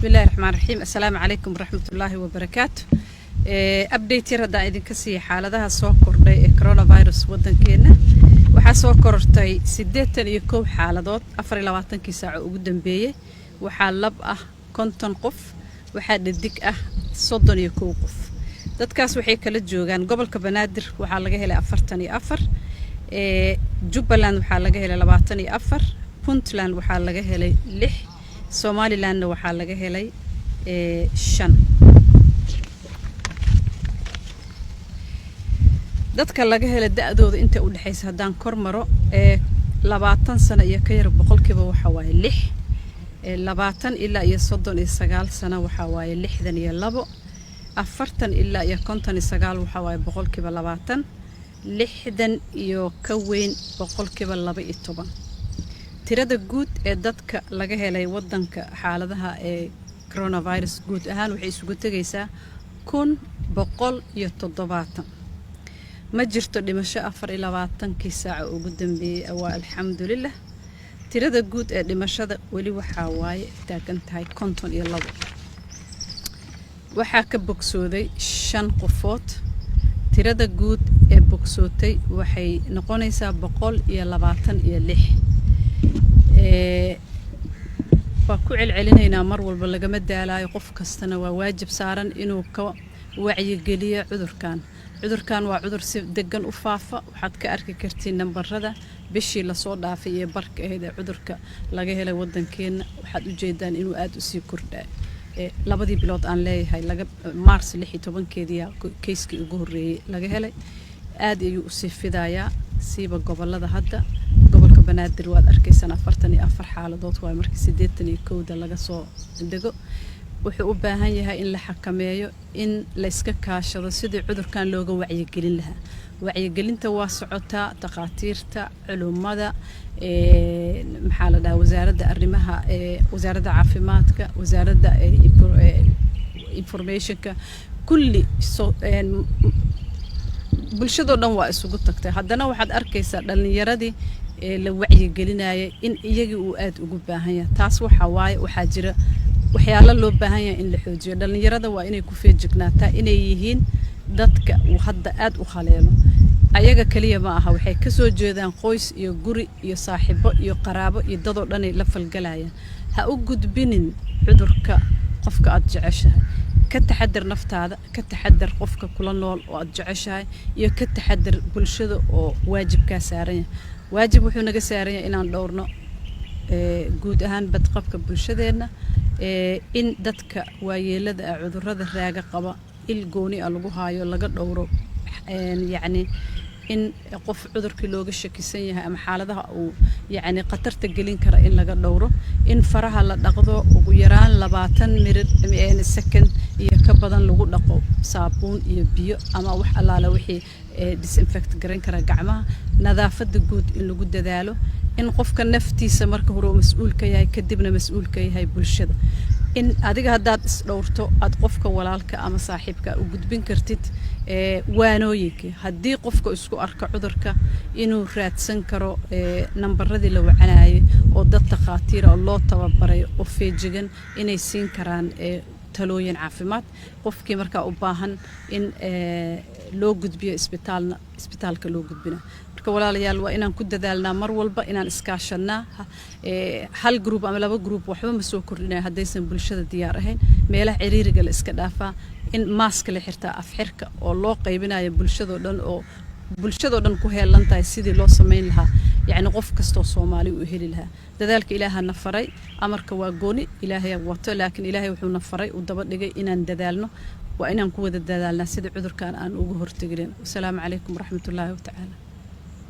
بسم الله الرحمن الرحيم. السلام عليكم ورحمة الله وبركاته. أبديت يرد عندك كسي حالة سو كوردي كورونا فيروس ودن كينا وحاسو كورتي سديتن يكوب حالات أفر لواتن كيساع وقدم بيه وحالب كنتن قف وحاد الدك صدن يكوب قف dadkaas waxay kala joogaan gobolka Banaadir waxa laga helay 44 Jubbaland waxa laga helay 24 Puntland waxa laga helay 6 Somaliland waxa laga helay 5 dadka laga helay da'dooda inta u dhaxaysa hadaan kormaro 20 sano iyo ka yar boqolkiiba waxa waaye 6 20 ilaa iyo 39 sano waxa waaye 62 أفرتن إلا يكونتني سجال وحواي بقول كبل لبعتن لحدن يكوين بقول كبل لبي الطبع ترى الجود دتك لجاه لي ودنك حالتها كورونا فيروس جود أهان وحيس جود تجيسا كون بقول يتضبعتن ما جرت لمشى أفر إلى بعتن كساعة وقدم بي والحمد لله ترى الجود لمشى ولي وحواي تاكنت هاي كونتون يلا waxaa ka bogsooday 5 qofood tirada guud ee bogsootay waxay noqonaysaa 126 waa ku celcelinaynaa mar walba laga madaalaayo qof kastana waa waajib saaran inuu ka wacyi geliyo cudurkan waa cudur si degan u faafa waxaad ka arki kartiin nambarada bishii la soo dhaafay ee barka ahayd ee cudurka laga helay wadankeena waxaad u jeedaan inuu aad u sii kordhay labadii bilood aan leeyahay laga Mars 16keedii kayskii ugu horeeyay laga helay aad ayuu u sii fidayaa siiba gobolada hadda gobolka Banaadir waad arkaysaan 44 xaaladood waa markii 81 laga soo dego wuxuu u baahan yahay in la xakameeyo in la iska kaashado sidii cudurkan looga wacyi gelin lahaa wacyigelinta waa socotaa taqaatiirta culumada maxaa la dhahaa wasaaradda arrimaha wasaaradda caafimaadka wasaaradda informationka kulli bulshada dhan waa isugu tagtay haddana waxaad arkaysaa dhalinyaradii la wacyi gelinayay in iyagii uu aad ugu baahan yahay taas waxa jira waxyaalo loo baahan yahay in la xoojiyo dhalinyarada waa inay ku feejignaataa inay yihiin dadka uu hadda aad u khaleelo ayaga kaliya ma aha waxay ka soo jeedaan qoys iyo guri iyo saaxiibo iyo qaraabo iyo dad oo dhan ay la falgalayaan ha u gudbinin cudurka qofka aad jeceshahay ka taxadar naftaada ka taxadar qofka kula nool oo aad jeceshahay iyo ka taxadar bulshada oo waajibka saaran yahay waajib wuxuu naga saaran yahay inaan dhowrno guud ahaan badqabka bulshadeena in dadka waayeelada cudurrada raaga qaba il gooni lagu haayo laga dhowro يعني إن قف عذر كيلوج الشكسية أم حالتها أو يعني قطرت الجلين كرا إن لقى دوره إن فرها للأخذه ويران لبعتن مرد يعني السكن يكبدن لقول لقو صابون يبيو أما وح الله لو وحي disinfect جرين كرا جعمه نظافة الجود إن لقود ذاله إن قف كنفتي سمرك هو مسؤول كي كدبنا مسؤول كي هاي بالشدة إن أديك هذا دورته أتقفك ولالك أما صاحبك وجود بنكرتت وانويك هدي قفك اسكو أرك عذرك إنه رات سنكرو نمبر ذي لو عناي وضد خاطير الله تباري وفي جن إن يسين كران تلوين عافمات قفك مركا أباهن إن لو جد بيه إسبيتالك لو جد بنا ولا ليال وإن كنت ذالنا مر والبا إن إسكاشنا هل جروب أم لا جروب وحبا مسوق كلنا هديسن بالشدة ديارهن ميله عرير جل إسكدافا إن ماسك اللي حرتا أفحرك الله قيبنا يبالشدة دون أو بالشدة دون كهيل لنتا يسيد الله سمين لها يعني قف كستو صومالي ويهل لها ذلك إله النفري أمر كواجوني إلهي وطل لكن إلهي وحنا نفري ودبر لجي إن ندالنا وإن نقود الدلالنا سيد عذر كان أن أجهر تجرين والسلام عليكم ورحمة الله تعالى.